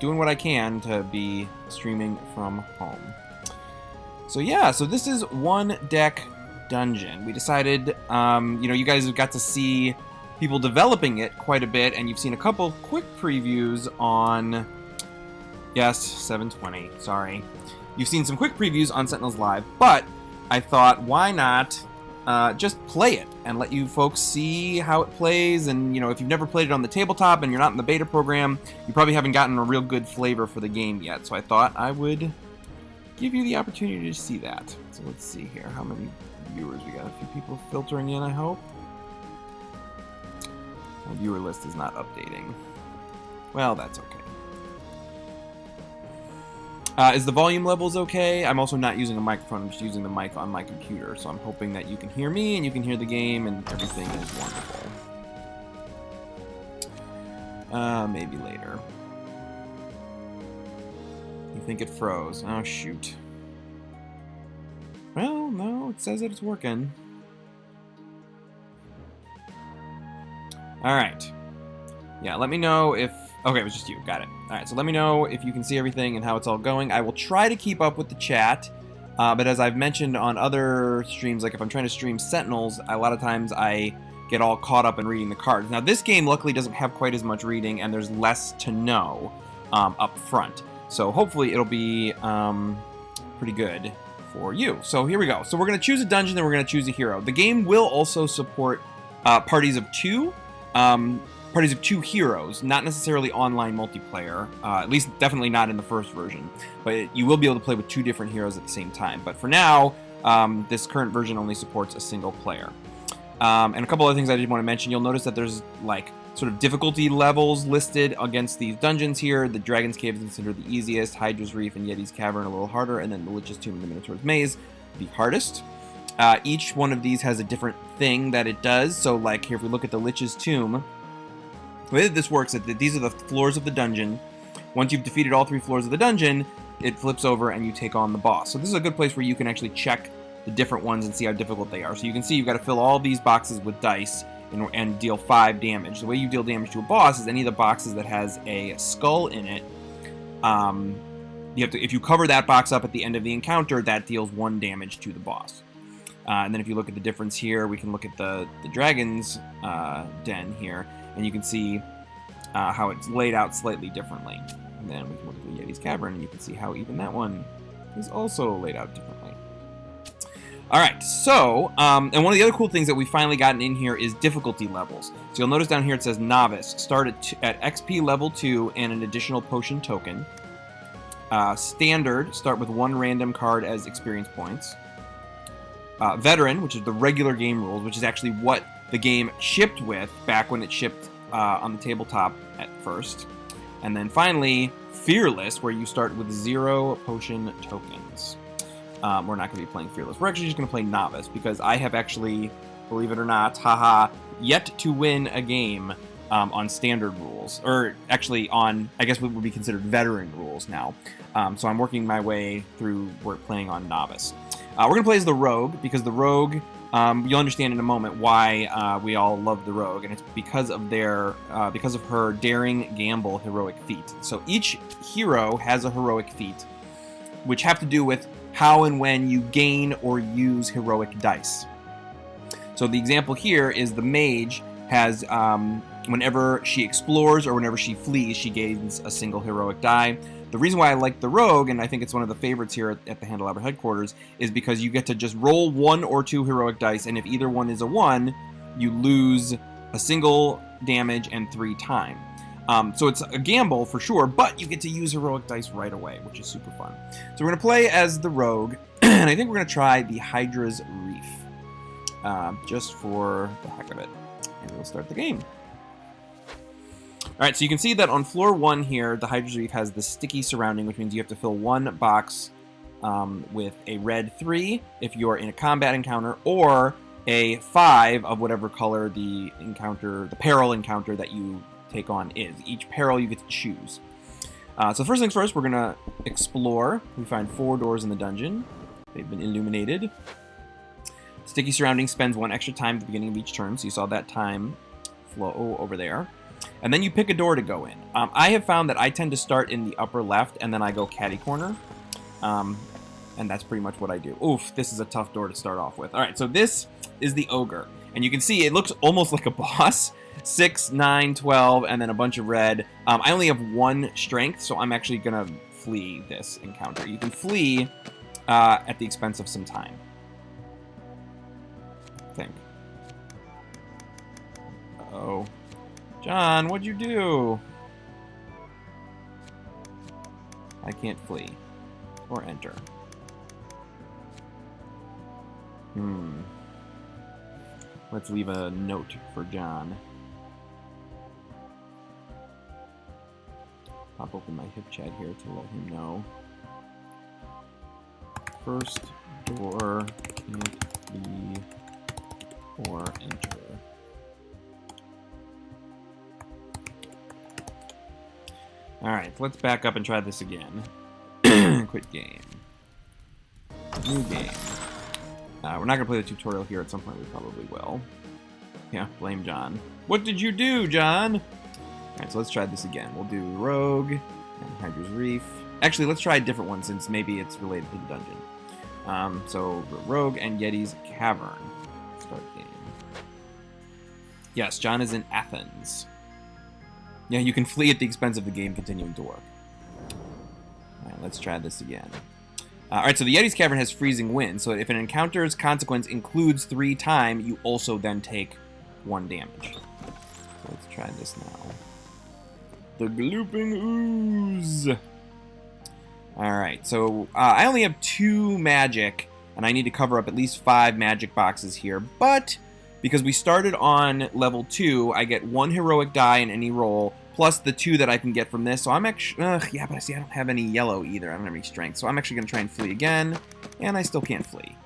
doing what I can to be streaming from home. So yeah, so this is one deck dungeon. We decided, you know, you guys have got to see people developing it quite a bit, and you've seen a couple quick previews on, yes, 720, sorry. You've seen some quick previews on Sentinels Live, but I thought, why not just play it and let you folks see how it plays. And, you know, if you've never played it on the tabletop and you're not in the beta program, you probably haven't gotten a real good flavor for the game yet. So I thought I would give you the opportunity to see that. So let's see here. How many viewers we got? A few people filtering in, I hope. My viewer list is not updating. Well, that's okay. Is the volume levels okay? I'm also not using a microphone, I'm just using the mic on my computer, so I'm hoping that you can hear me and you can hear the game and everything is wonderful. Maybe later. You think it froze? Oh, shoot. Well, no, it says that it's working. Alright. Yeah, let me know if... Okay, it was just you. Got it. Alright, so let me know if you can see everything and how it's all going. I will try to keep up with the chat, but as I've mentioned on other streams, like if I'm trying to stream Sentinels, a lot of times I get all caught up in reading the cards. Now, this game luckily doesn't have quite as much reading, and there's less to know up front. So hopefully it'll be pretty good for you. So here we go. So we're going to choose a dungeon, and we're going to choose a hero. The game will also support parties of two. Parties of two heroes, not necessarily online multiplayer, at least definitely not in the first version, but you will be able to play with two different heroes at the same time. But for now, this current version only supports a single player. And a couple other things I did want to mention, you'll notice that there's like sort of difficulty levels listed against these dungeons here. The Dragon's Cave is considered the easiest, Hydra's Reef and Yeti's Cavern a little harder, and then the Lich's Tomb and the Minotaur's Maze the hardest. Each one of these has a different thing that it does, so like here if we look at the Lich's Tomb, the way that this works is that these are the floors of the dungeon. Once you've defeated all 3 floors of the dungeon, it flips over and you take on the boss. So this is a good place where you can actually check the different ones and see how difficult they are. So you can see you've got to fill all these boxes with dice and deal 5 damage. The way you deal damage to a boss is any of the boxes that has a skull in it. You have to, if you cover that box up at the end of the encounter, that deals 1 damage to the boss. And then if you look at the difference here, we can look at the dragon's den here, and you can see how it's laid out slightly differently. And then we can look at the Yeti's Cavern, and you can see how even that one is also laid out differently. Alright, so, and one of the other cool things that we've finally gotten in here is difficulty levels. So you'll notice down here it says Novice. Start at XP level 2 and an additional potion token. Standard, start with 1 random card as experience points. Veteran, which is the regular game rules, which is actually what the game shipped with back when it shipped on the tabletop at first. And then finally, Fearless, where you start with 0 potion tokens. We're not going to be playing Fearless. We're actually just going to play Novice, because I have actually, believe it or not, haha, yet to win a game on standard rules. Or actually on, I guess what would be considered veteran rules now. So I'm working my way through playing on Novice. We're going to play as the Rogue, because the Rogue, you'll understand in a moment why we all love the Rogue, and it's because of her daring gamble heroic feat. So each hero has a heroic feat, which have to do with how and when you gain or use heroic dice. So the example here is the Mage has, whenever she explores or whenever she flees, she gains a single heroic die. The reason why I like the Rogue, and I think it's one of the favorites here at the Handelabra headquarters, is because you get to just roll 1 or 2 heroic dice, and if either one is a 1, you lose a single damage and 3 time. So it's a gamble for sure, but you get to use heroic dice right away, which is super fun. So we're going to play as the Rogue, and I think we're going to try the Hydra's Reef, just for the heck of it. And we'll start the game. Alright, so you can see that on floor 1 here, the Hydra's Reef has the sticky surrounding, which means you have to fill 1 box with a red 3 if you're in a combat encounter, or a 5 of whatever color the peril encounter that you take on is. Each peril you get to choose. So first things first, we're going to explore. We find 4 doors in the dungeon. They've been illuminated. Sticky surrounding spends 1 extra time at the beginning of each turn, so you saw that time flow over there. And then you pick a door to go in. I have found that I tend to start in the upper left, and then I go catty corner. And that's pretty much what I do. Oof, this is a tough door to start off with. All right, so this is the ogre. And you can see it looks almost like a boss. 6, 9, 12, and then a bunch of red. I only have 1 strength, so I'm actually going to flee this encounter. You can flee at the expense of some time. I think. Uh-oh. John, what'd you do? I can't flee. Or enter. Let's leave a note for John. Pop open my hip chat here to let him know. First door can't be or enter. Alright, let's back up and try this again. Quit game. New game. We're not going to play the tutorial here. At some point we probably will. Yeah, blame John. What did you do, John? Alright, so let's try this again. We'll do Rogue and Hydra's Reef. Actually, let's try a different one since maybe it's related to the dungeon. So, Rogue and Yeti's Cavern. Start game. Yes, John is in Athens. Yeah, you can flee at the expense of the game continuing to work. Alright, let's try this again. Alright, so the Yeti's Cavern has freezing wind, so if an encounter's consequence includes 3 time, you also then take 1 damage. So let's try this now. The Glooping Ooze! Alright, so I only have 2 magic, and I need to cover up at least 5 magic boxes here, but because we started on level 2, I get 1 heroic die in any roll, plus the 2 that I can get from this. So I'm actually... yeah, but I see I don't have any yellow either. I don't have any strength. So I'm actually going to try and flee again. And I still can't flee.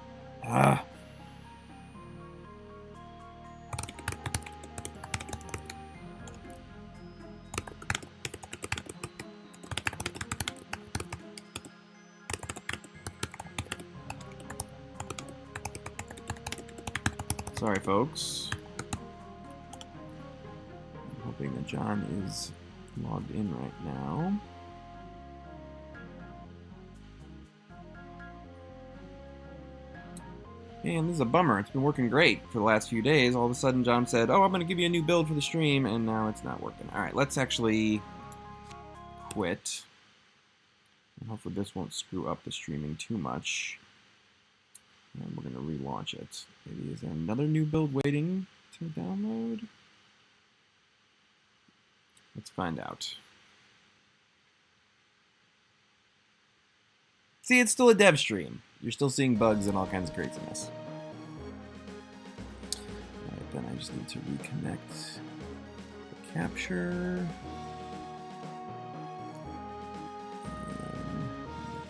Sorry, folks. I'm hoping that John is logged in right now. Man, this is a bummer. It's been working great for the last few days. All of a sudden, John said, oh, I'm going to give you a new build for the stream, and now it's not working. All right, let's actually quit. And hopefully this won't screw up the streaming too much. And we're going to relaunch it. Maybe is there another new build waiting to download? Let's find out. See, it's still a dev stream. You're still seeing bugs and all kinds of craziness. Alright, then I just need to reconnect the capture.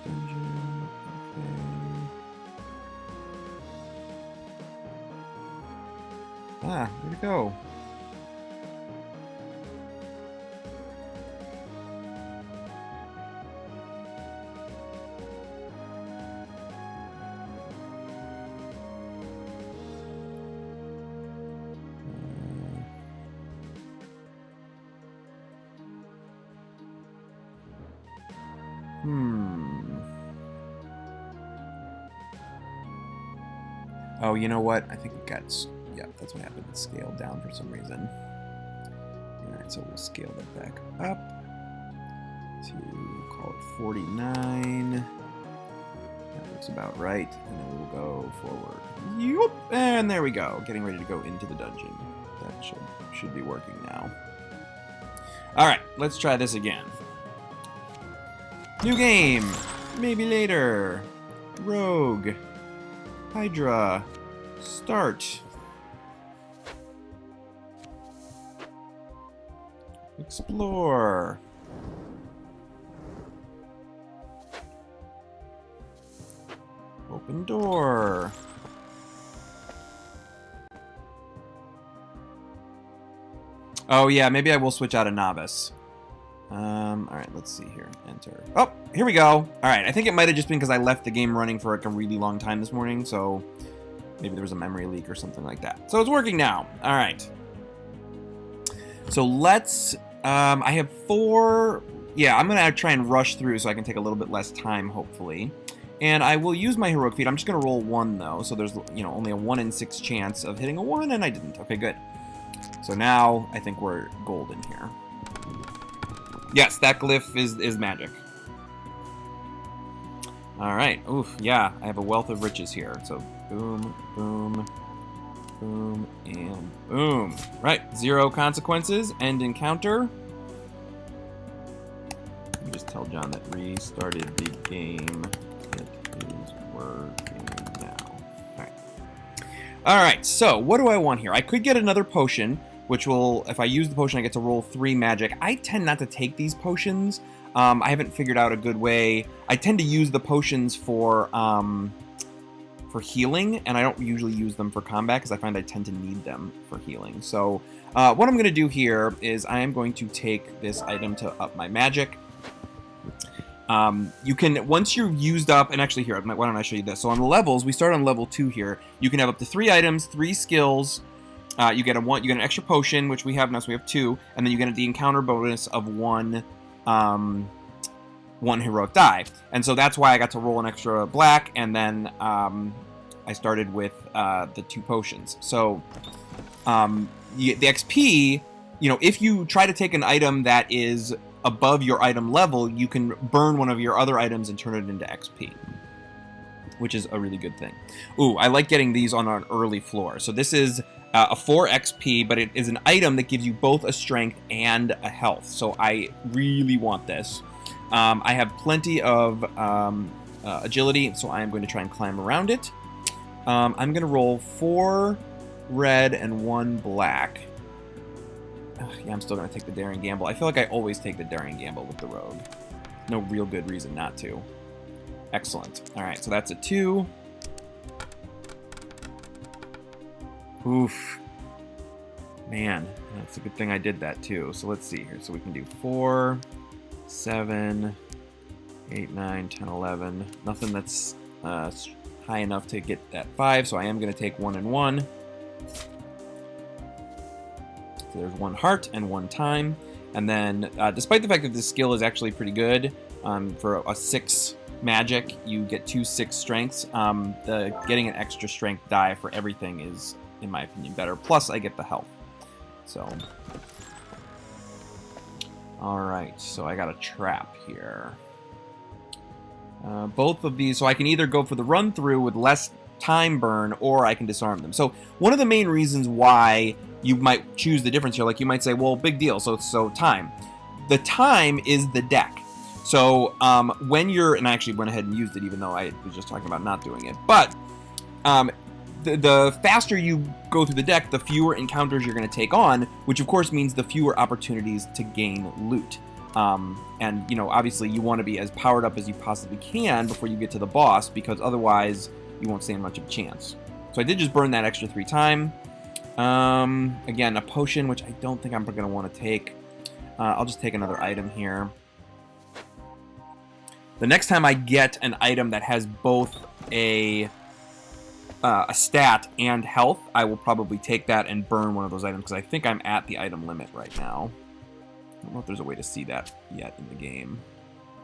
Dungeon. Okay. Ah, where'd it go? Oh, you know what? I think it got... yeah, that's what happened. It scaled down for some reason. Alright, so we'll scale that back up to, call it 49. That looks about right. And then we'll go forward. Yoop! And there we go. Getting ready to go into the dungeon. That should be working now. Alright, let's try this again. New game! Maybe later. Rogue. Hydra. Start. Explore. Open door. Oh yeah, maybe I will switch out a novice. Alright, let's see here. Enter. Oh, here we go. Alright, I think it might have just been because I left the game running for like a really long time this morning, so maybe there was a memory leak or something like that. So it's working now. Alright. So let's... I have 4... Yeah, I'm going to try and rush through so I can take a little bit less time, hopefully. And I will use my heroic feat. I'm just going to roll 1, though. So there's, you know, only a 1 in 6 chance of hitting a 1, and I didn't. Okay, good. So now I think we're golden here. Yes, that glyph is magic. All right. Oof, yeah. I have a wealth of riches here. So boom, boom, boom, and boom. Right. 0 consequences. End encounter. Let me just tell John that restarted the game. It is working now. All right. All right. So what do I want here? I could get another potion, which will, if I use the potion, I get to roll 3 magic. I tend not to take these potions. I haven't figured out a good way. I tend to use the potions for healing, and I don't usually use them for combat because I find I tend to need them for healing. So what I'm going to do here is I am going to take this item to up my magic. You can, once you're used up, and actually here, why don't I show you this? So on the levels, we start on level 2 here. You can have up to 3 items, 3 skills. You get an extra potion, which we have now, so we have 2, and then you get the encounter bonus of 1 heroic die. And so that's why I got to roll an extra black, and then I started with the 2 potions. So the XP, you know, if you try to take an item that is above your item level, you can burn one of your other items and turn it into XP, which is a really good thing. Ooh, I like getting these on an early floor. So this is a 4 XP, but it is an item that gives you both a strength and a health. So I really want this. I have plenty of agility, so I am going to try and climb around it. I'm going to roll 4 red and 1 black. Yeah, I'm still going to take the daring gamble. I feel like I always take the daring gamble with the rogue. No real good reason not to. Excellent. All right, so that's a 2. Oof. Man, that's a good thing I did that too. So let's see here. So we can do 4, 7, 8, 9, 10, 11. Nothing that's high enough to get that 5, so I am going to take 1 and 1. So there's 1 heart and 1 time. And then, despite the fact that this skill is actually pretty good, for a 6 magic, you get 2 6 strengths. Getting an extra strength die for everything is, in my opinion, better. Plus, I get the health. So, all right. So I got a trap here. Both of these, so I can either go for the run through with less time burn, or I can disarm them. So one of the main reasons why you might choose the difference here, like you might say, well, big deal. So time. The time is the deck. So when you're, and I actually went ahead and used it, even though I was just talking about not doing it. But the faster you go through the deck, the fewer encounters you're going to take on, which of course means the fewer opportunities to gain loot. And, you know, obviously you want to be as powered up as you possibly can before you get to the boss, because otherwise you won't stand much of a chance. So I did just burn that extra 3 time. Again, a potion, which I don't think I'm going to want to take. I'll just take another item here. The next time I get an item that has both a stat and health, I will probably take that and burn one of those items, because I think I'm at the item limit right now. I don't know if there's a way to see that yet in the game.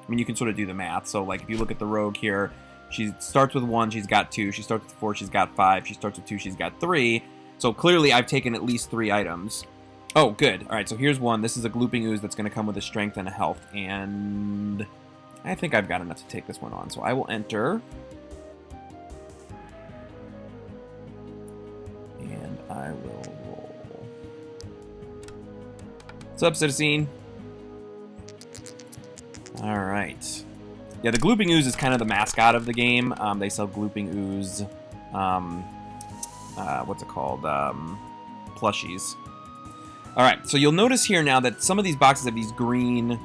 I mean, you can sort of do the math. So, like, if you look at the rogue here, she starts with 1, she's got 2. She starts with 4, she's got 5. She starts with 2, she's got 3. So, clearly, I've taken at least 3 items. Oh, good. All right, so here's one. This is a glooping ooze that's going to come with a strength and a health. And I think I've got enough to take this one on. So, I will enter. And I will roll. What's up, Citizen? All right. Yeah, the glooping ooze is kind of the mascot of the game. They sell glooping ooze, what's it called? Plushies. All right, so you'll notice here now that some of these boxes have these green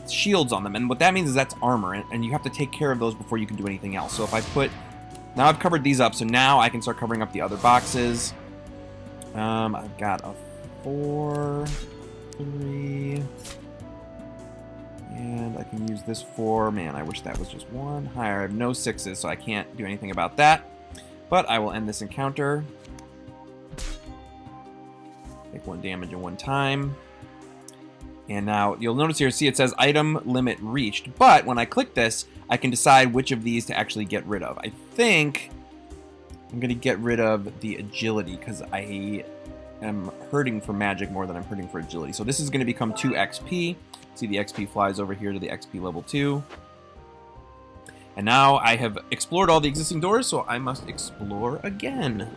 shields on them, and what that means is that's armor, and you have to take care of those before you can do anything else. So if I put, now I've covered these up, so now I can start covering up the other boxes. I've got a 4, 3, and I can use this 4. Man, I wish that was just 1 higher. I have no 6s, so I can't do anything about that. But I will end this encounter. take 1 damage in 1 time. And now you'll notice here, see it says item limit reached, but when I click this, I can decide which of these to actually get rid of. I think I'm going to get rid of the agility because I am hurting for magic more than I'm hurting for agility. So this is going to become 2 XP. See the XP flies over here to the XP level 2. And now I have explored all the existing doors, so I must explore again.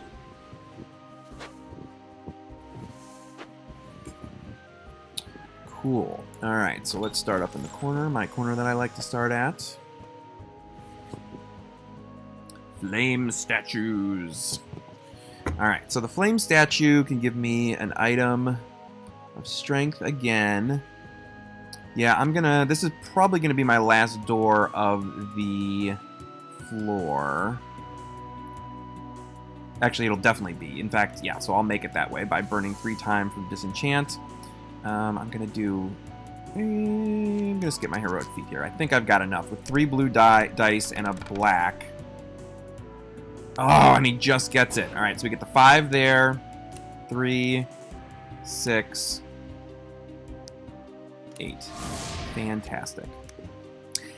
Cool. Alright, so let's start up in the corner, my corner that I like to start at. Flame statues. Alright, so the flame statue can give me an item of strength again. Yeah, this is probably gonna be my last door of the floor. Actually, it'll definitely be. In fact, yeah, so I'll make it that way by burning 3 times from disenchant. I'm gonna skip my heroic feat here. I think I've got enough with 3 blue dice and a black. Oh, and he just gets it. All right, so we get the 5 there, 3, 6, 8. Fantastic.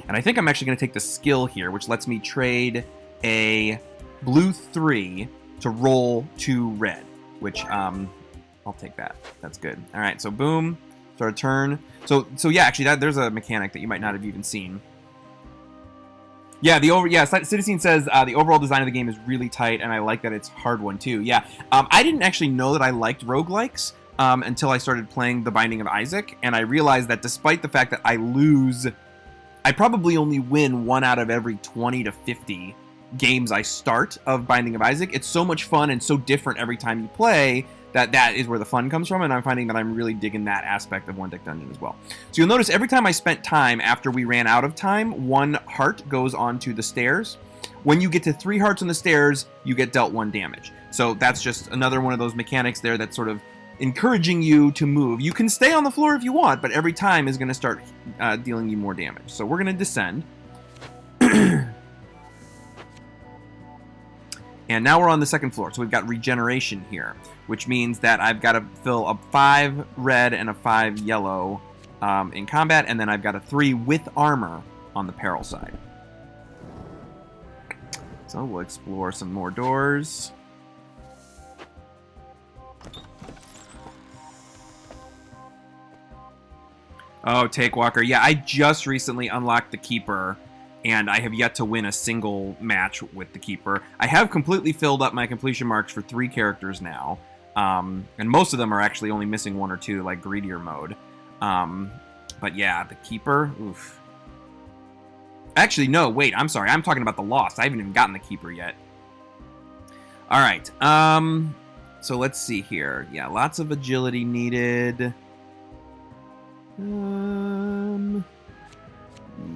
And I think I'm actually gonna take the skill here, which lets me trade a blue 3 to roll 2 red, which I'll take that. That's good. All right, so boom, start a turn. So yeah, actually, there's a mechanic that you might not have even seen. Yeah, Citizen says the overall design of the game is really tight, and I like that it's a hard one too. Yeah, I didn't actually know that I liked roguelikes until I started playing The Binding of Isaac, and I realized that despite the fact that I lose, I probably only win 1 out of every 20 to 50 games I start of Binding of Isaac. It's so much fun and so different every time you play that is where the fun comes from, and I'm finding that I'm really digging that aspect of One Deck Dungeon as well. So you'll notice every time I spent time after we ran out of time, 1 heart goes onto the stairs. When you get to 3 hearts on the stairs, you get dealt 1 damage. So that's just another one of those mechanics there that's sort of encouraging you to move. You can stay on the floor if you want, but every time is going to start dealing you more damage. So we're going to descend. And now we're on the 2nd floor, so we've got regeneration here, which means that I've got to fill up 5 red and a 5 yellow in combat, and then I've got a 3 with armor on the peril side. So we'll explore some more doors. Oh, Takewalker. Yeah, I just recently unlocked the Keeper, and I have yet to win a single match with the Keeper. I have completely filled up my completion marks for 3 characters now, and most of them are actually only missing 1 or 2, like Greedier mode. But yeah, the Keeper, oof. Actually, no, wait, I'm sorry. I'm talking about the Lost. I haven't even gotten the Keeper yet. All right, so let's see here. Yeah, lots of agility needed.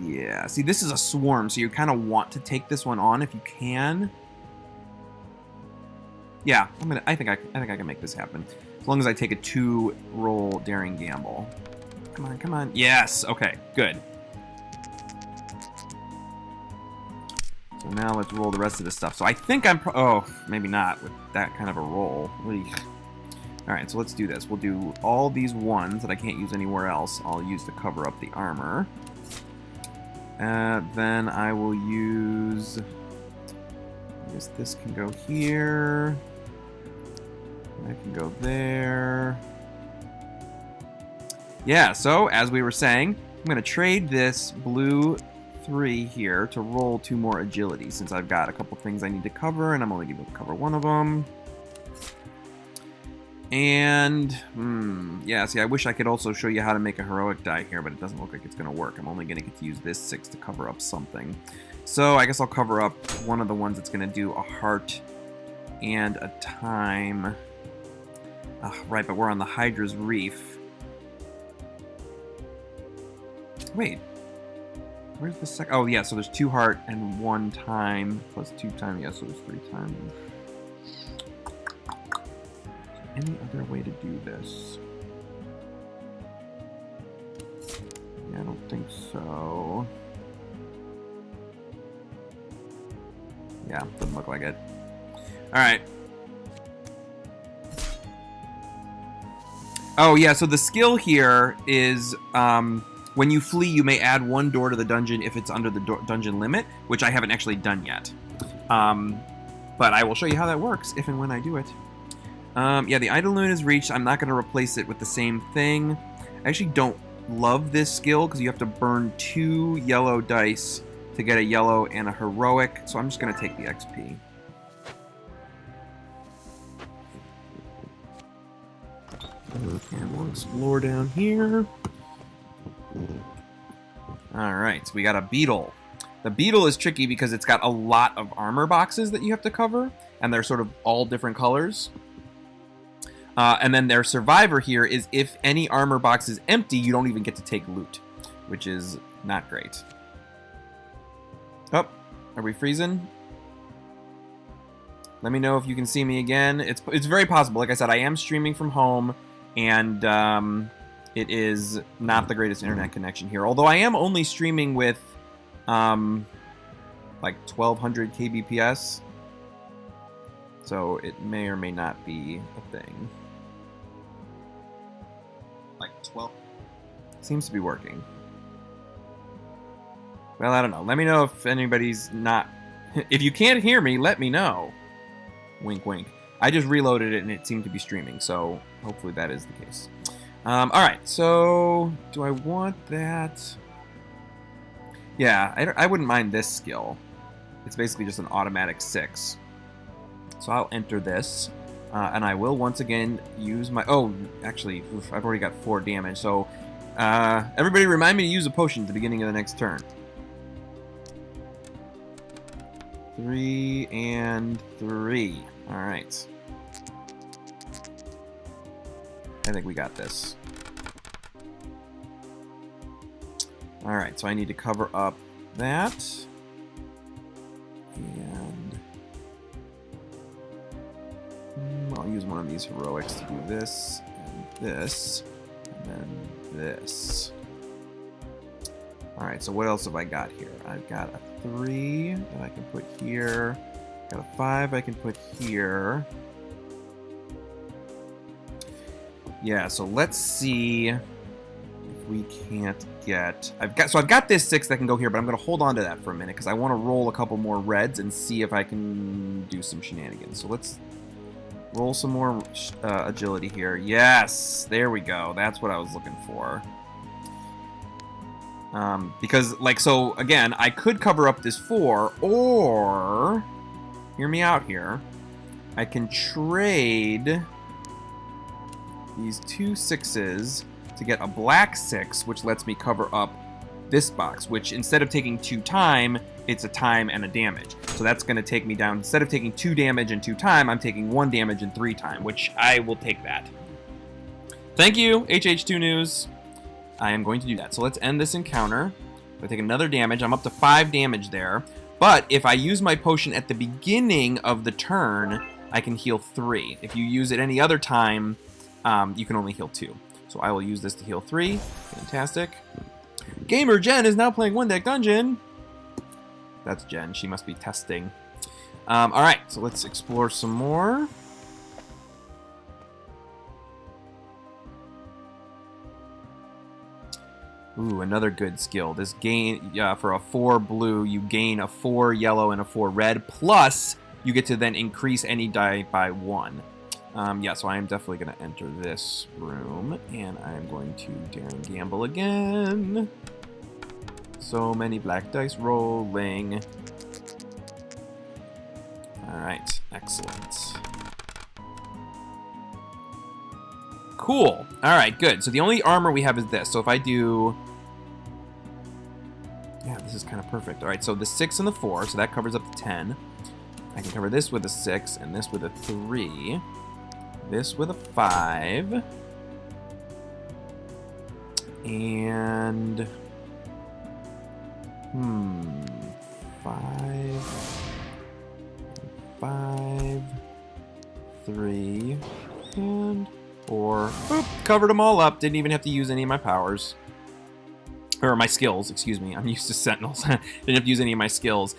Yeah, see, this is a swarm, so you kind of want to take this one on if you can. Yeah, I think I can make this happen as long as I take a 2-roll daring gamble. Come on, come on. Yes. Okay. Good. So now let's roll the rest of this stuff. So I think I'm. Oh, maybe not with that kind of a roll. All right, so let's do this. We'll do all these 1s that I can't use anywhere else. I'll use to cover up the armor. Then I will use. I guess this can go here. That can go there. Yeah, so as we were saying, I'm going to trade this blue 3 here to roll 2 more agility since I've got a couple things I need to cover, and I'm only able to cover 1 of them. And, yeah, see, I wish I could also show you how to make a heroic die here, but it doesn't look like it's going to work. I'm only going to get to use this 6 to cover up something. So I guess I'll cover up one of the ones that's going to do a heart and a time. Right, but we're on the Hydra's Reef. Wait. Where's the second? Oh, yeah, so there's 2 heart and 1 time plus 2 time. Yeah, so there's 3 times. Any other way to do this? Yeah, I don't think so. Yeah, doesn't look like it. Alright. Oh, yeah, so the skill here is when you flee, you may add 1 door to the dungeon if it's under the dungeon limit, which I haven't actually done yet. But I will show you how that works if and when I do it. Yeah, the Idoloon is reached. I'm not going to replace it with the same thing. I actually don't love this skill because you have to burn 2 yellow dice to get a yellow and a heroic, so I'm just going to take the XP. And we'll explore down here. Alright, so we got a beetle. The beetle is tricky because it's got a lot of armor boxes that you have to cover, and they're sort of all different colors. And then their survivor here is if any armor box is empty, you don't even get to take loot, which is not great. Oh, are we freezing? Let me know if you can see me again. It's very possible. Like I said, I am streaming from home, and it is not the greatest internet connection here. Although I am only streaming with like 1200 kbps, so it may or may not be a thing. Like 12. Seems to be working. Well, I don't know. Let me know if anybody's not... If you can't hear me, let me know. Wink, wink. I just reloaded it and it seemed to be streaming, so hopefully that is the case. Alright, so do I want that? Yeah, I wouldn't mind this skill. It's basically just an automatic 6. So I'll enter this, and I will once again use my... Oh, actually, I've already got 4 damage, so everybody remind me to use a potion at the beginning of the next turn. 3 and 3. Alright. I think we got this. Alright, so I need to cover up that. And I'll use one of these heroics to do this, and this, and then this. Alright, so what else have I got here? I've got a 3 that I can put here. Got a 5 I can put here. Yeah, so let's see if we can't get... I've got this 6 that can go here, but I'm going to hold on to that for a minute because I want to roll a couple more reds and see if I can do some shenanigans. So let's roll some more agility here. Yes, there we go. That's what I was looking for. Because, like, so, again, I could cover up this 4, or, hear me out here, I can trade these 2 6s to get a black 6, which lets me cover up this box, which instead of taking 2 time, it's a time and a damage. So that's going to take me down, instead of taking 2 damage and 2 time, I'm taking 1 damage and 3 time, which I will take that. Thank you, HH2 News. I am going to do that. So let's end this encounter. I take another damage. I'm up to 5 damage there. But if I use my potion at the beginning of the turn, I can heal 3. If you use it any other time, you can only heal 2. So I will use this to heal 3. Fantastic. Gamer Jen is now playing One Deck Dungeon. That's Jen. She must be testing. Alright, so let's explore some more. Ooh, another good skill. This gain, for a 4 blue, you gain a 4 yellow and a 4 red, plus you get to then increase any die by 1. Yeah, so I am definitely going to enter this room, and I am going to dare and gamble again. So many black dice rolling. Alright, excellent. Cool. Alright, good. So the only armor we have is this. So if I do... Yeah, this is kind of perfect. Alright, so the 6 and the 4, so that covers up to 10. I can cover this with a 6, and this with a 3. This with a 5. And... 5, 3, and 4. Boop, covered them all up. Didn't even have to use any of my powers. Or my skills, excuse me. I'm used to Sentinels. Didn't have to use any of my skills.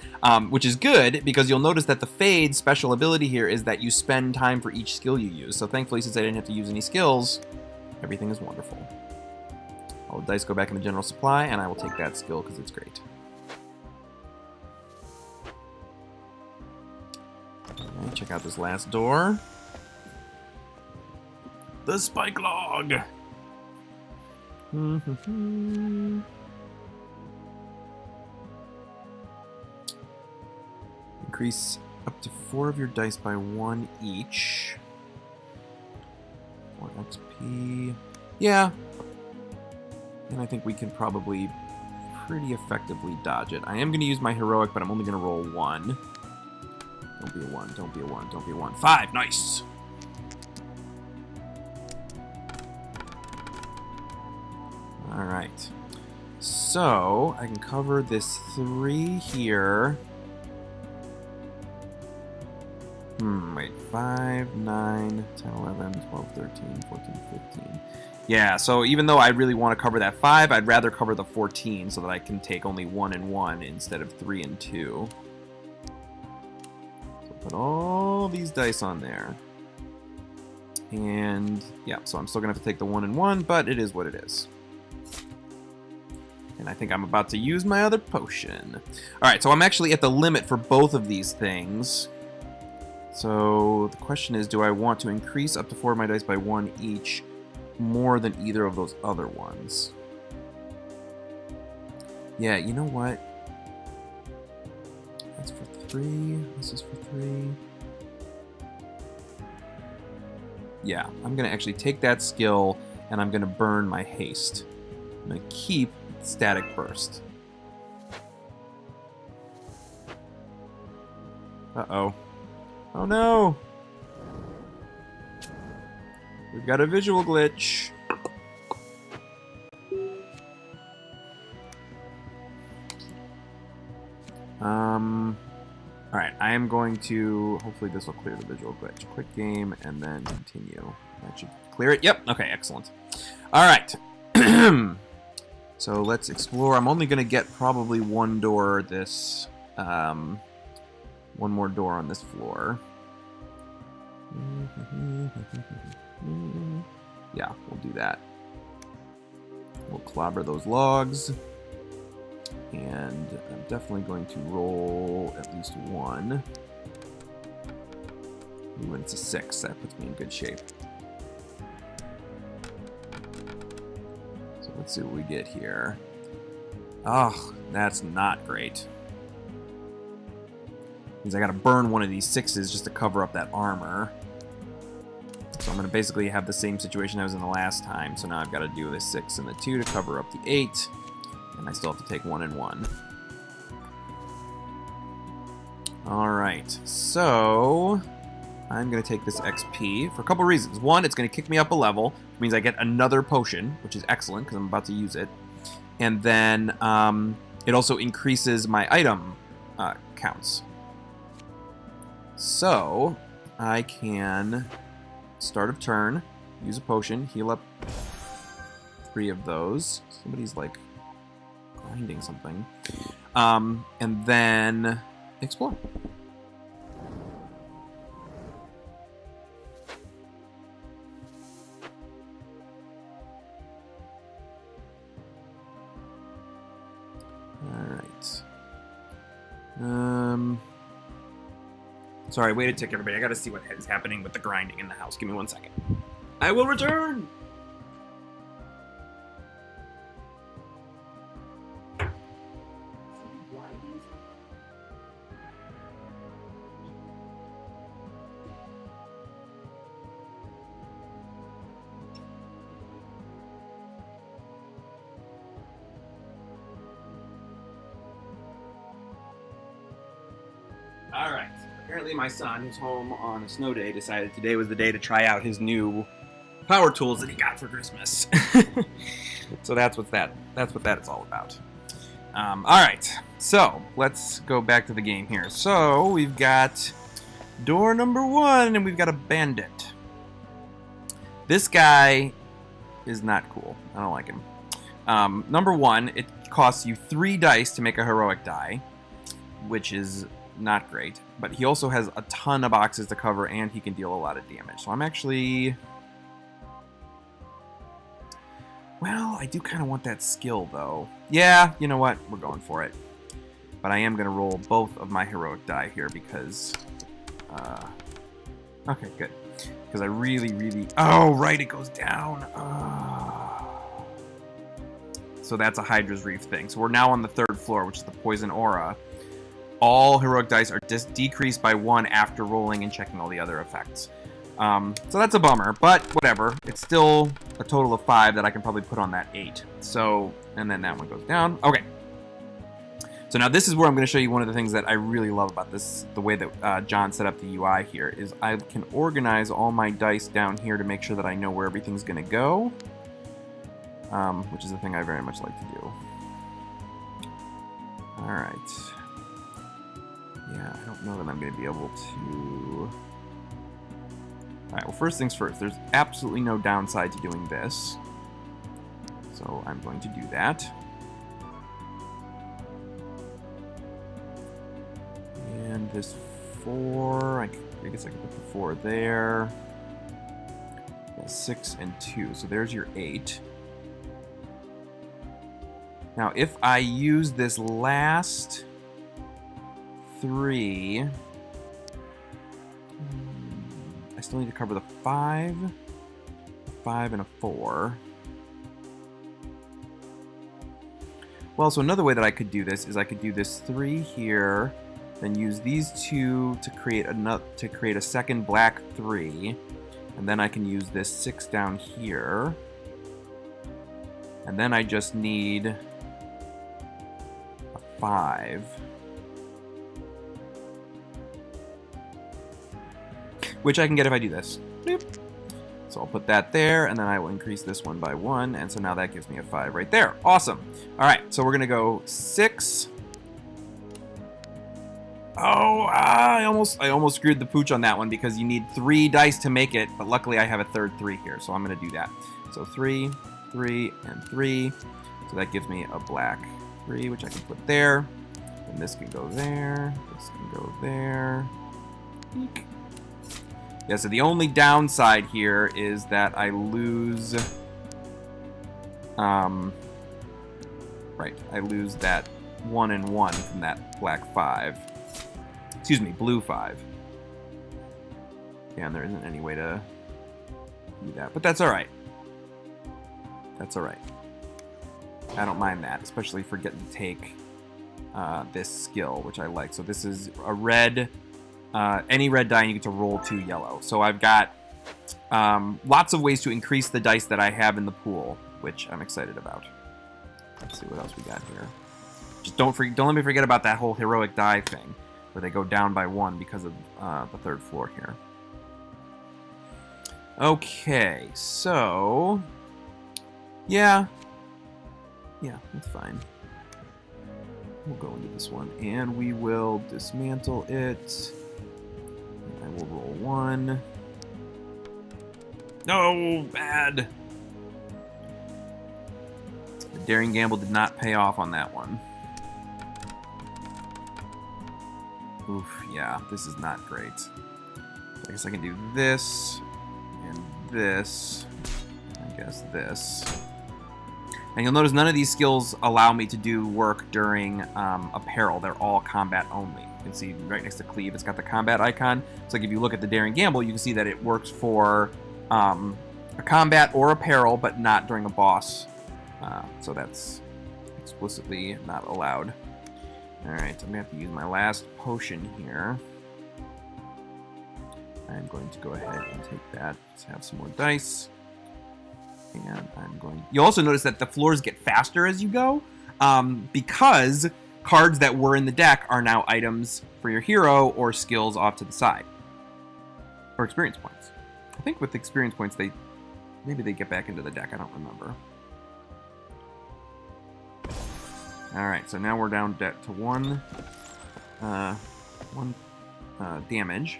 Which is good, because you'll notice that the Fade special ability here is that you spend time for each skill you use. So thankfully, since I didn't have to use any skills, Everything is wonderful. All the dice go back in the general supply, and I will take that skill because it's great. Okay, check out this last door. The spike log! Increase up to 4 of your dice by 1 each. 4 XP. Yeah. And I think we can probably pretty effectively dodge it. I am going to use my heroic, but I'm only going to roll 1. Don't be a 1, don't be a 1, don't be a 1. 5! Nice! Alright. So, I can cover this 3 here. Wait. 5, 9, 10, 11, 12, 13, 14, 15. Yeah, so even though I really want to cover that 5, I'd rather cover the 14 so that I can take only 1 and 1 instead of 3 and 2. So put all these dice on there. And, yeah, so I'm still going to have to take the 1 and 1, but it is what it is. And I think I'm about to use my other potion. Alright, so I'm actually at the limit for both of these things. So the question is, do I want to increase up to 4 of my dice by 1 each more than either of those other ones? Yeah, you know what? That's for 3. This is for 3. Yeah, I'm going to actually take that skill and I'm going to burn my haste. I'm going to keep static burst. Uh-oh. Oh no! We've got a visual glitch. Alright, I am going to... Hopefully this will clear the visual glitch. Quick game, and then continue. That should clear it. Yep, okay, excellent. Alright. So let's explore. I'm only going to get probably 1 door this... 1 more door on this floor. Yeah, we'll do that. We'll clobber those logs. And I'm definitely going to roll at least 1. Ooh, and it's a 6. That puts me in good shape. So let's see what we get here. Oh, that's not great. Means I gotta burn one of these 6s just to cover up that armor. So I'm gonna basically have the same situation I was in the last time. So now I've got to do the 6 and the 2 to cover up the 8. And I still have to take 1 and 1. Alright, so I'm gonna take this XP for a couple reasons. One, it's gonna kick me up a level, which means I get another potion, which is excellent because I'm about to use it. And then it also increases my item counts. So, I can, start of turn, use a potion, heal up 3 of those. Somebody's like grinding something. And then explore. Alright. Sorry, wait a tick, everybody. I gotta see what is happening with the grinding in the house. Give me 1 second. I will return! Alright. Apparently my son, who's home on a snow day, decided today was the day to try out his new power tools that he got for Christmas. So that's what that is all about. Alright, so let's go back to the game here. So we've got door number 1, and we've got a bandit. This guy is not cool. I don't like him. Number 1, it costs you 3 dice to make a heroic die, which is not great, but he also has a ton of boxes to cover, and he can deal a lot of damage. So I'm actually Well, I do kind of want that skill, though. Yeah, you know what? We're going for it. But I am going to roll both of my heroic die here because... okay, good. Because I really, really... Oh, right, it goes down. So that's a Hydra's Reef thing. So we're now on the 3rd floor, which is the Poison Aura. All heroic dice are decreased by 1 after rolling and checking all the other effects. So that's a bummer, but whatever. It's still a total of 5 that I can probably put on that 8. So, and then that one goes down. Okay. So now this is where I'm going to show you one of the things that I really love about this, the way that John set up the UI here, is I can organize all my dice down here to make sure that I know where everything's going to go, which is a thing I very much like to do. All right. Yeah, I don't know that I'm going to be able to... Alright, well, first things first, there's absolutely no downside to doing this. So I'm going to do that. And this 4, I guess I can put the 4 there. Yeah, 6 and 2, so there's your 8. Now, if I use this last 3... I still need to cover the 5, 5, and a 4. Well, so another way that I could do this is I could do this 3 here, then use these 2 to create a second black 3, and then I can use this 6 down here, and then I just need a 5. Which I can get if I do this. Boop. So I'll put that there, and then I will increase this one by 1, and so now that gives me a 5 right there. Awesome. All right, so we're going to go 6. Oh, I almost screwed the pooch on that one because you need 3 dice to make it, but luckily I have a third 3 here, so I'm going to do that. So 3, 3, and 3. So that gives me a black 3, which I can put there. And this can go there. This can go there. Eek. Yeah, so the only downside here is that I lose... right, I lose that 1 and 1 from that black 5. Excuse me, blue 5. Yeah, and there isn't any way to do that, but that's alright. That's alright. I don't mind that, especially for getting to take this skill, which I like. So this is a red... any red die, and you get to roll 2 yellow. So I've got lots of ways to increase the dice that I have in the pool, which I'm excited about. Let's see what else we got here. Just don't let me forget about that whole heroic die thing, where they go down by 1 because of the 3rd floor here. Okay, so yeah, that's fine. We'll go into this one, and we will dismantle it. I will roll 1. No, bad. The daring gamble did not pay off on that one. Oof, yeah, this is not great. I guess I can do this, and this, I guess this. And you'll notice none of these skills allow me to do work during apparel. They're all combat only. You can see right next to Cleave, it's got the combat icon. So like if you look at the Daring Gamble, you can see that it works for a combat or apparel, but not during a boss. So that's explicitly not allowed. Alright, I'm going to have to use my last potion here. I'm going to go ahead and take that. Let's have some more dice. And I'm going... You'll also notice that the floors get faster as you go, because cards that were in the deck are now items for your hero or skills off to the side. Or experience points. I think with experience points, maybe they get back into the deck. I don't remember. Alright, so now we're down to 1 damage.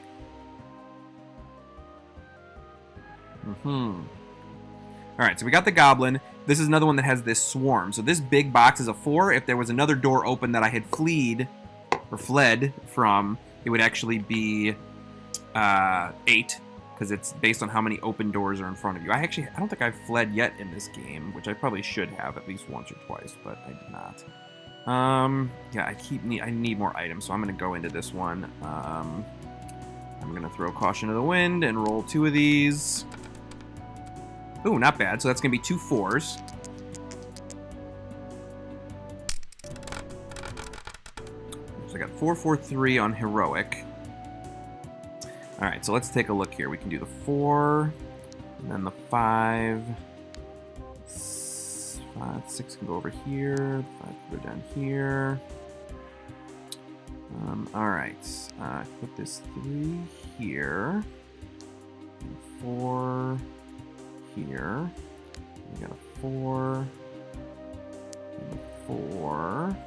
Alright, so we got the goblin. This is another one that has this swarm. So this big box is a 4. If there was another door open that I had fled from, it would actually be 8. because it's based on how many open doors are in front of you. I don't think I've fled yet in this game, which I probably should have at least once or twice, but I did not. Yeah, I need more items, so I'm going to go into this one. I'm going to throw caution to the wind and roll 2 of these. Ooh, not bad. So that's going to be 2 4s. So I got 4, 4, 3 on heroic. All right, so let's take a look here. We can do the 4, and then the 5. 5, 6 can go over here. 5 can go down here. All right, put this 3 here. And 4 here. We got a 4 and a 4.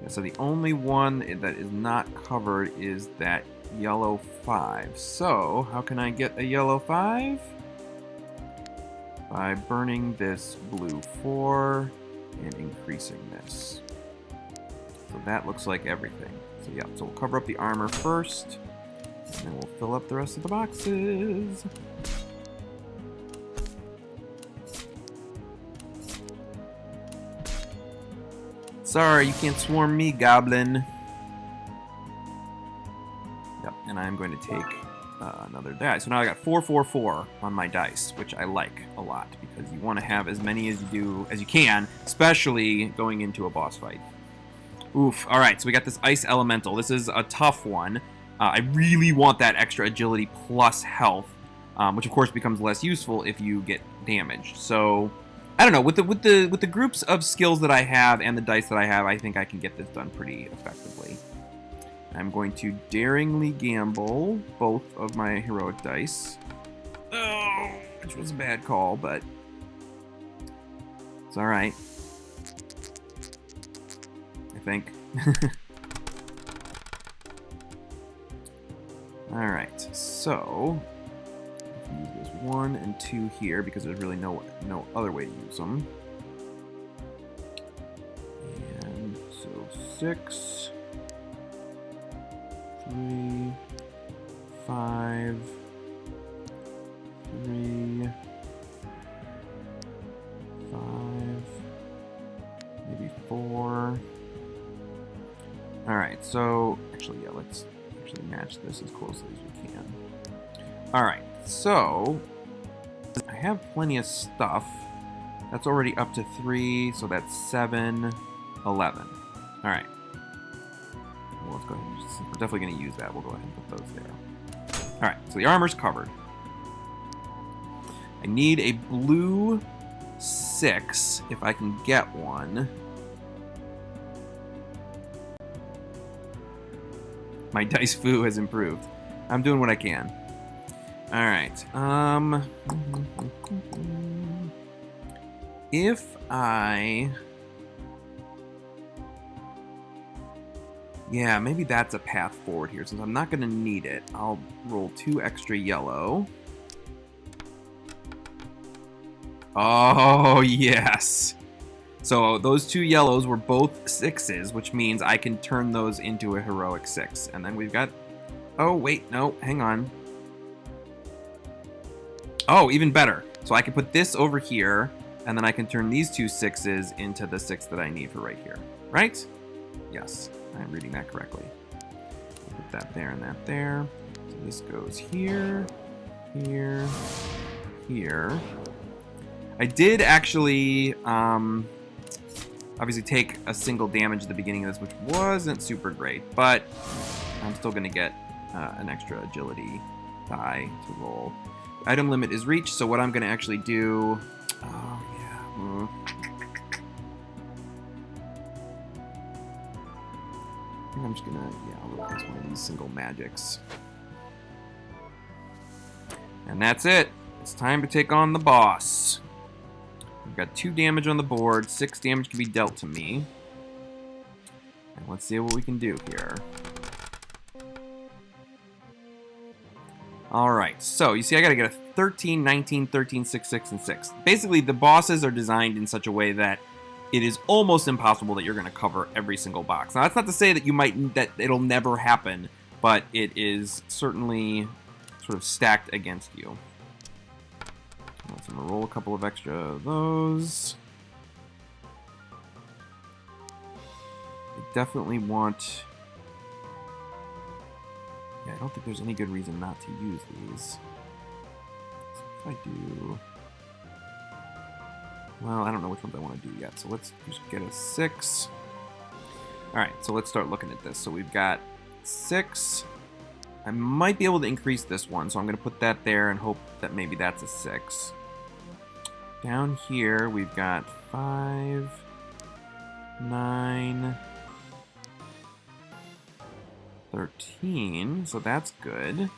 Yeah, so the only one that is not covered is that yellow 5. So how can I get a yellow 5? By burning this blue 4 and increasing this. So that looks like everything. So yeah, so we'll cover up the armor first, and then we'll fill up the rest of the boxes. Sorry, you can't swarm me, goblin. Yep, and I'm going to take another die. So now I got 4, 4, 4 on my dice, which I like a lot because you want to have as many as you can, especially going into a boss fight. Oof. All right, so we got this ice elemental. This is a tough one. I really want that extra agility plus health, which of course becomes less useful if you get damaged. So I don't know. With the groups of skills that I have and the dice that I have, I think I can get this done pretty effectively. I'm going to daringly gamble both of my heroic dice. Oh, which was a bad call, but it's all right. I think. All right, so use this 1 and 2 here because there's really no other way to use them. And so 6, 3, 5, 3, 5, maybe 4. All right, so actually, yeah, let's actually match this as closely as we can. All right, so I have plenty of stuff. That's already up to 3, so that's 7, 11. All right. Well, let's go ahead and we're definitely going to use that. We'll go ahead and put those there. All right, so the armor's covered. I need a blue 6 if I can get one. My dice foo has improved. I'm doing what I can. All right. If I... Yeah, maybe that's a path forward here. Since I'm not going to need it, I'll roll 2 extra yellow. Oh, yes. So those 2 yellows were both 6s, which means I can turn those into a heroic 6. And then we've got... Oh, wait, no, hang on. Oh, even better. So I can put this over here, and then I can turn these 2 6s into the 6 that I need for right here. Right? Yes, I'm reading that correctly. Put that there and that there. So this goes here, here, here. I did actually... obviously take a single damage at the beginning of this, which wasn't super great, but I'm still going to get an extra agility die to roll. The item limit is reached, so what I'm going to actually do... Oh, yeah. I think I'm just going to... Yeah, I'll replace one of these single magics. And that's it. It's time to take on the boss. We've got 2 damage on the board. 6 damage can be dealt to me. And let's see what we can do here. Alright, so you see I gotta get a 13, 19, 13, 6, 6, and 6. Basically, the bosses are designed in such a way that it is almost impossible that you're gonna cover every single box. Now, that's not to say that that it'll never happen, but it is certainly sort of stacked against you. So I'm going to roll a couple of extra of those. I definitely want... Yeah, I don't think there's any good reason not to use these. So if I do... Well, I don't know which ones I want to do yet, so let's just get a 6. Alright, so let's start looking at this. So we've got 6. I might be able to increase this one, so I'm going to put that there and hope that maybe that's a 6. Down here, we've got 5, 9, 13, so that's good.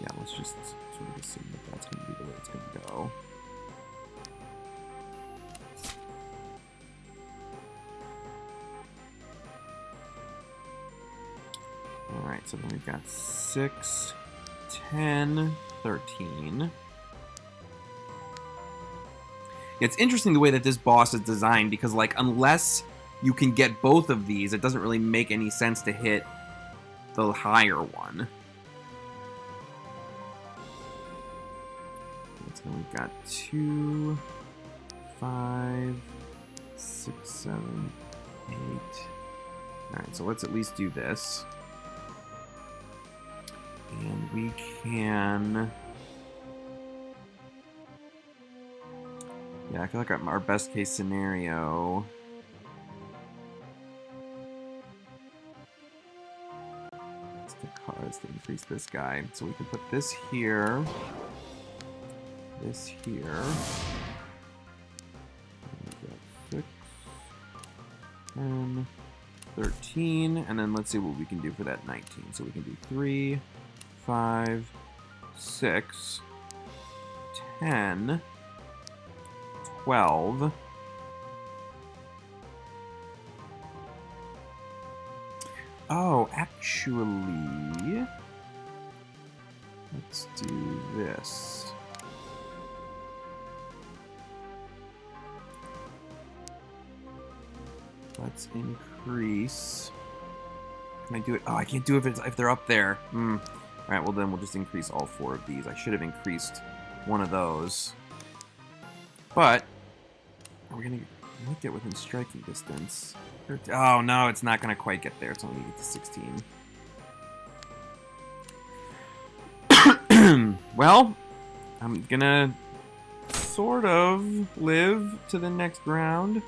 Yeah, let's just sort of assume that that's going to be the way it's going to go. Alright, so then we've got 6, 10, 13. It's interesting the way that this boss is designed, because, like, unless you can get both of these, it doesn't really make any sense to hit the higher one. So we've got 2, 5, 6, 7, 8. Alright, so let's at least do this. And we can... Yeah, I feel like our best case scenario... is to increase this guy. So we can put this here. This here. 6, 10, 13, and then let's see what we can do for that 19. So we can do 3, 5, 6, 10, 12. Oh, actually, let's do this. Let's increase. Can I do it? Oh, I can't do it if they're up there. All right, well then we'll just increase all 4 of these. I should have increased one of those. But are we gonna get within striking distance? Oh no, it's not gonna quite get there. It's only gonna get to 16. Well, I'm gonna sort of live to the next round.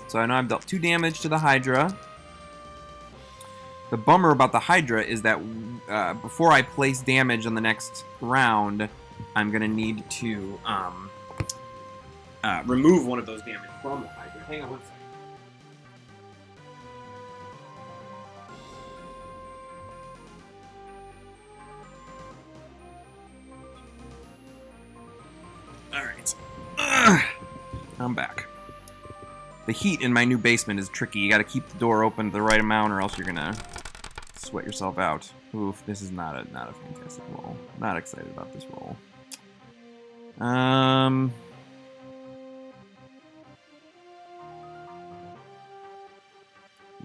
So I know I've dealt 2 damage to the Hydra. The bummer about the Hydra is that before I place damage on the next round, I'm gonna need to remove one of those damage from the Hydra. Hang on one second. Alright. I'm back. The heat in my new basement is tricky. You gotta keep the door open the right amount or else you're gonna sweat yourself out. Oof, this is not a fantastic roll. Not excited about this roll.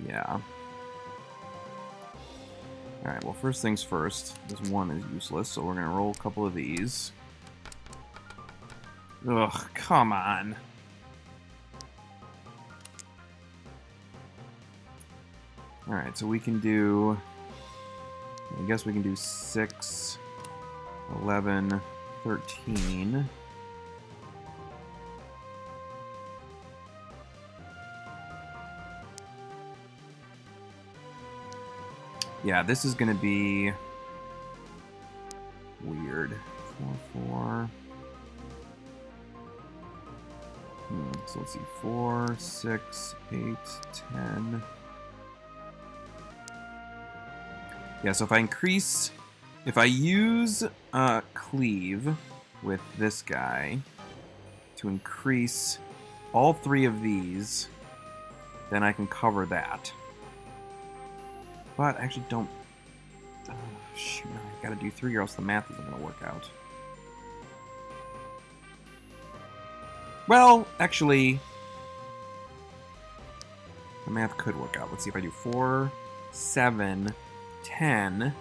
Yeah. Alright, well first things first. This one is useless, so we're gonna roll a couple of these. Ugh, come on. Alright, so we can do... I guess we can do 6, 11, 13. Yeah, this is going to be weird. 4, 4. So let's see. 4, 6, 8, 10. Yeah, so if I use cleave with this guy to increase all 3 of these, then I can cover that. But I actually don't... shoot, I gotta do 3 or else the math isn't gonna work out. Well, actually, the math could work out. Let's see if I do 4, 7... 10,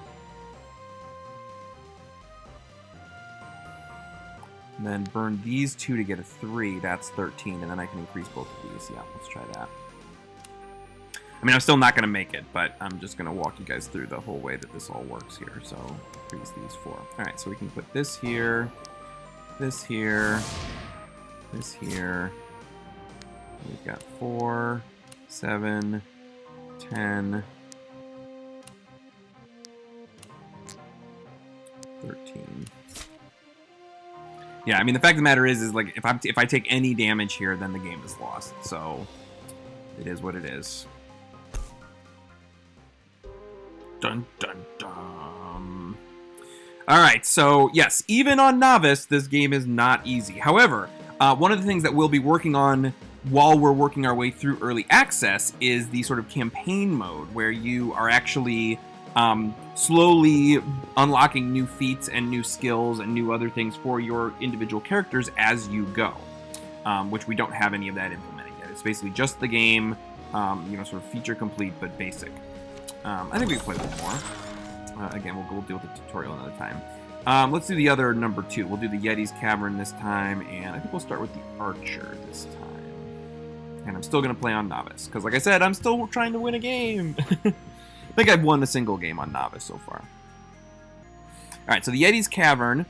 And then burn these 2 to get a 3. That's 13, and then I can increase both of these. Yeah, let's try that. I mean, I'm still not going to make it, but I'm just going to walk you guys through the whole way that this all works here. So, increase these 4. All right, so we can put this here, this here, this here. We've got 4, 7, 10, 13. Yeah, I mean, the fact of the matter is like if I take any damage here, then the game is lost. So it is what it is. Dun dun dun. All right, so yes, even on novice, this game is not easy. However, one of the things that we'll be working on while we're working our way through early access is the sort of campaign mode where you are actually slowly unlocking new feats and new skills and new other things for your individual characters as you go, which we don't have any of that implemented yet. It's basically just the game, sort of feature complete but basic. I think we can play a little more. Again, we'll deal with the tutorial another time. Let's do the other number 2. We'll do the Yeti's Cavern this time, and I think we'll start with the Archer this time. And I'm still going to play on Novice, because like I said, I'm still trying to win a game. I think I've won a single game on Novice so far. Alright, so the Yeti's Cavern.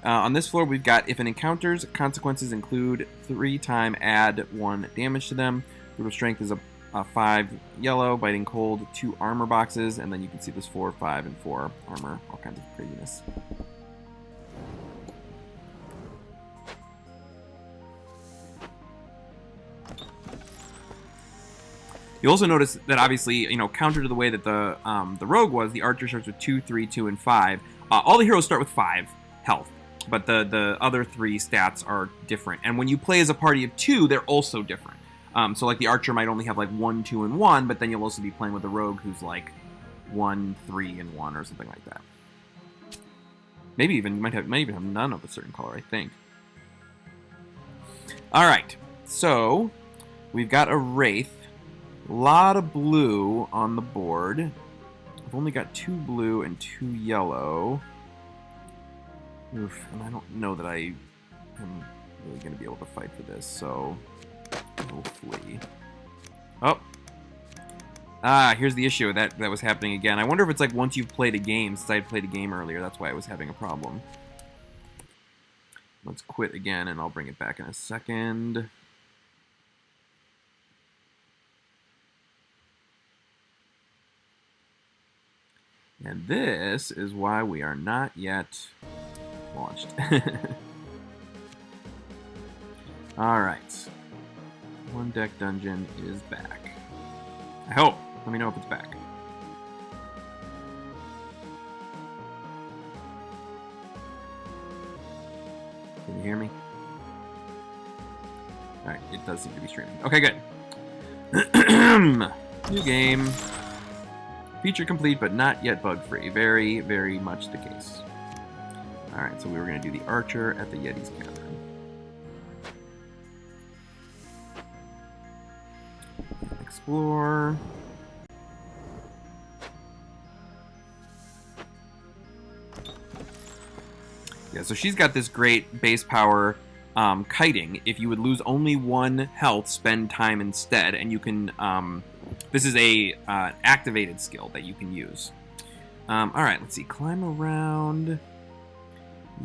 On this floor, we've got, if an encounter's consequences include 3 time, add 1 damage to them. Brutal Strength is a 5 yellow, Biting Cold, 2 armor boxes, and then you can see this 4, 5, and 4 armor, all kinds of craziness. You also notice that obviously, counter to the way that the rogue was, the archer starts with 2, 3, 2, and 5. All the heroes start with 5 health, but the other 3 stats are different. And when you play as a party of 2, they're also different. So like the archer might only have like 1, 2, and 1, but then you'll also be playing with a rogue who's like 1, 3, and 1 or something like that. Maybe even might even have none of a certain color, I think. All right, so we've got a wraith. A lot of blue on the board. I've only got 2 blue and 2 yellow. Oof, and I don't know that I am really going to be able to fight for this, so we'll flee. Oh! Here's the issue that was happening again. I wonder if it's like once you've played a game, since I had played a game earlier, that's why I was having a problem. Let's quit again, and I'll bring it back in a second. And this is why we are not yet launched. Alright. One deck dungeon is back. I hope. Let me know if it's back. Can you hear me? Alright, it does seem to be streaming. Okay, good. New game. Feature complete, but not yet bug-free. Very, very much the case. Alright, so we were going to do the Archer at the Yeti's Cavern. Explore. Yeah, so she's got this great base power kiting. If you would lose only 1 health, spend time instead, and you can... this is a activated skill that you can use. Alright, let's see. Climb around.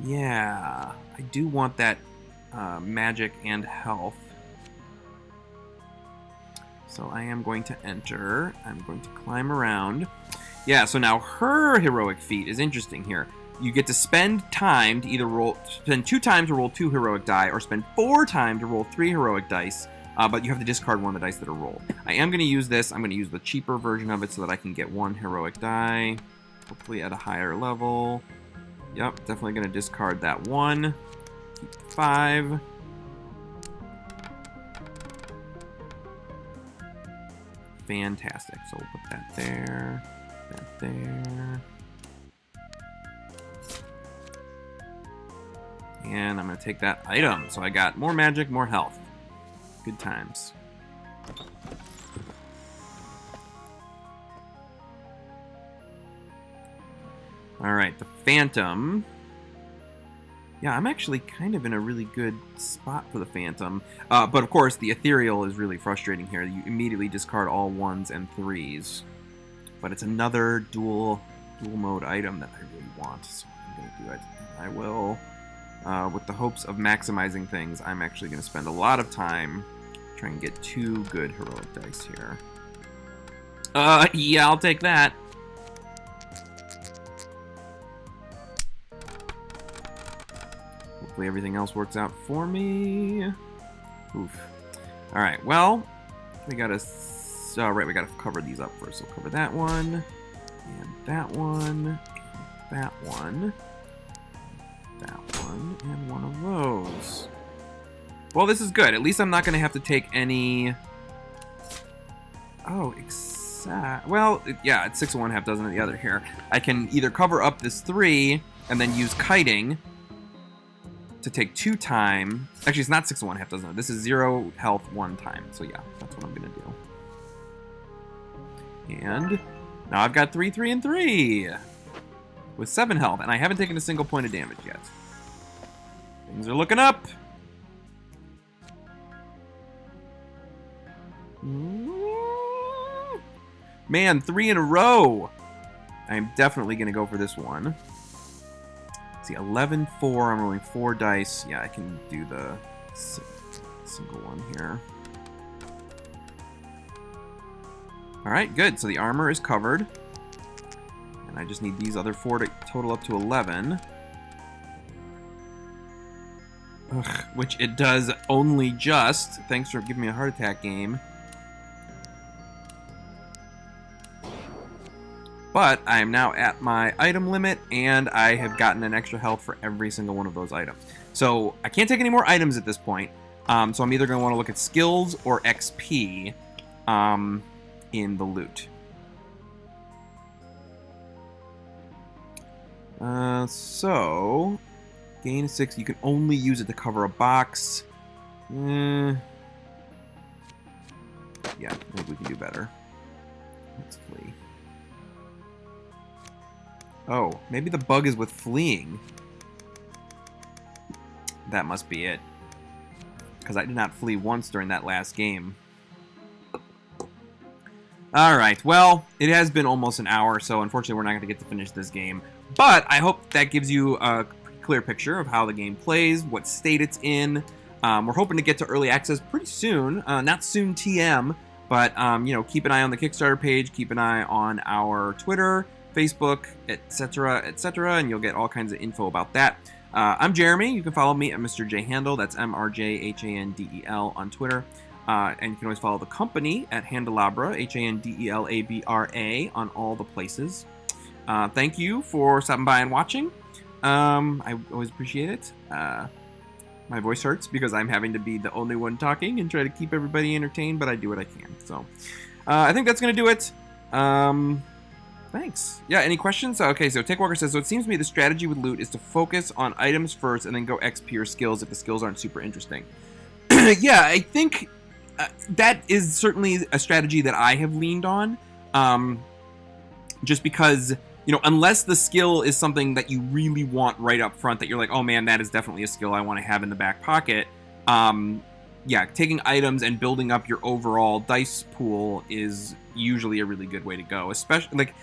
Yeah, I do want that magic and health. So I am going to enter. I'm going to climb around. Yeah, so now her heroic feat is interesting here. You get to spend time to either spend 2 times to roll 2 heroic die, or spend 4 times to roll 3 heroic dice. But you have to discard 1 of the dice that are rolled. I am going to use this. I'm going to use the cheaper version of it so that I can get 1 heroic die. Hopefully at a higher level. Yep, definitely going to discard that 1. Keep 5. Fantastic. So we'll put that there. That there. And I'm going to take that item. So I got more magic, more health. Good times. Alright, the Phantom Yeah, I'm actually kind of in a really good spot for the Phantom. But of course, the Ethereal is really frustrating here. You immediately discard all 1s and 3s. But it's another dual mode item that I really want, so I'm going to do it. I will, with the hopes of maximizing things, I'm actually going to spend a lot of time trying to get 2 good heroic dice here. Yeah, I'll take that. Hopefully everything else works out for me. Oof. Alright, well, we gotta... Right, we gotta cover these up first. So we'll cover that one, and that one, and that one, and one of those. Well, this is good. At least I'm not gonna have to take any... Oh, well, yeah, it's 6 of one, half dozen of the other here. I can either cover up this 3 and then use kiting to take 2 time. Actually, it's not 6 of one, half dozen. This is 0 health 1 time. So yeah, that's what I'm gonna do. And now I've got 3, 3, and 3 with 7 health, and I haven't taken a single point of damage yet. Things are looking up. Man, 3 in a row. I'm definitely going to go for this one. Let's see, 11, 4. I'm rolling 4 dice. Yeah, I can do the single one here. Alright, good. So the armor is covered. And I just need these other 4 to total up to 11. Ugh, which it does only just. Thanks for giving me a heart attack game. But I am now at my item limit, and I have gotten an extra health for every single one of those items. So I can't take any more items at this point. So I'm either going to want to look at skills or XP. In the loot. So gain 6. You can only use it to cover a box. Yeah, I think we can do better. Let's flee. Oh, maybe the bug is with fleeing. That must be it. Because I did not flee once during that last game. Alright, well, it has been almost an hour, so unfortunately we're not going to get to finish this game. But I hope that gives you a clear picture of how the game plays, what state it's in. We're hoping to get to early access pretty soon. Not soon TM, but, you know, keep an eye on the Kickstarter page, keep an eye on our Twitter, Facebook, etc., and you'll get all kinds of info about that. I'm Jeremy. You can follow me at Mr. J Handel. That's MRJHANDEL on Twitter. And you can always follow the company at Handelabra, HANDELABRA, on all the places. Thank you for stopping by and watching. I always appreciate it. My voice hurts because I'm having to be the only one talking and try to keep everybody entertained, but I do what I can. So I think that's going to do it. Thanks. Yeah, any questions? Okay, so Takewalker says, so it seems to me the strategy with loot is to focus on items first and then go XP or skills if the skills aren't super interesting. Yeah, I think... that is certainly a strategy that I have leaned on, just because, you know, unless the skill is something that you really want right up front, that you're like, oh man, that is definitely a skill I want to have in the back pocket, yeah, taking items and building up your overall dice pool is usually a really good way to go, especially, like,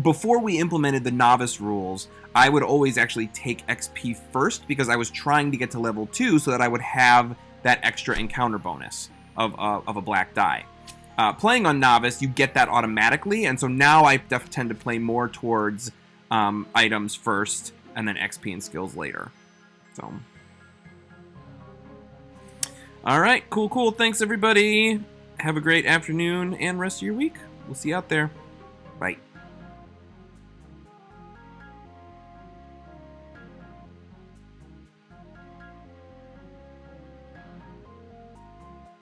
before we implemented the novice rules, I would always actually take XP first, because I was trying to get to level 2 so that I would have that extra encounter bonus of a black die. Playing on Novice, you get that automatically, and so now I tend to play more towards items first, and then XP and skills later. So, alright, cool. Thanks, everybody. Have a great afternoon and rest of your week. We'll see you out there. Bye.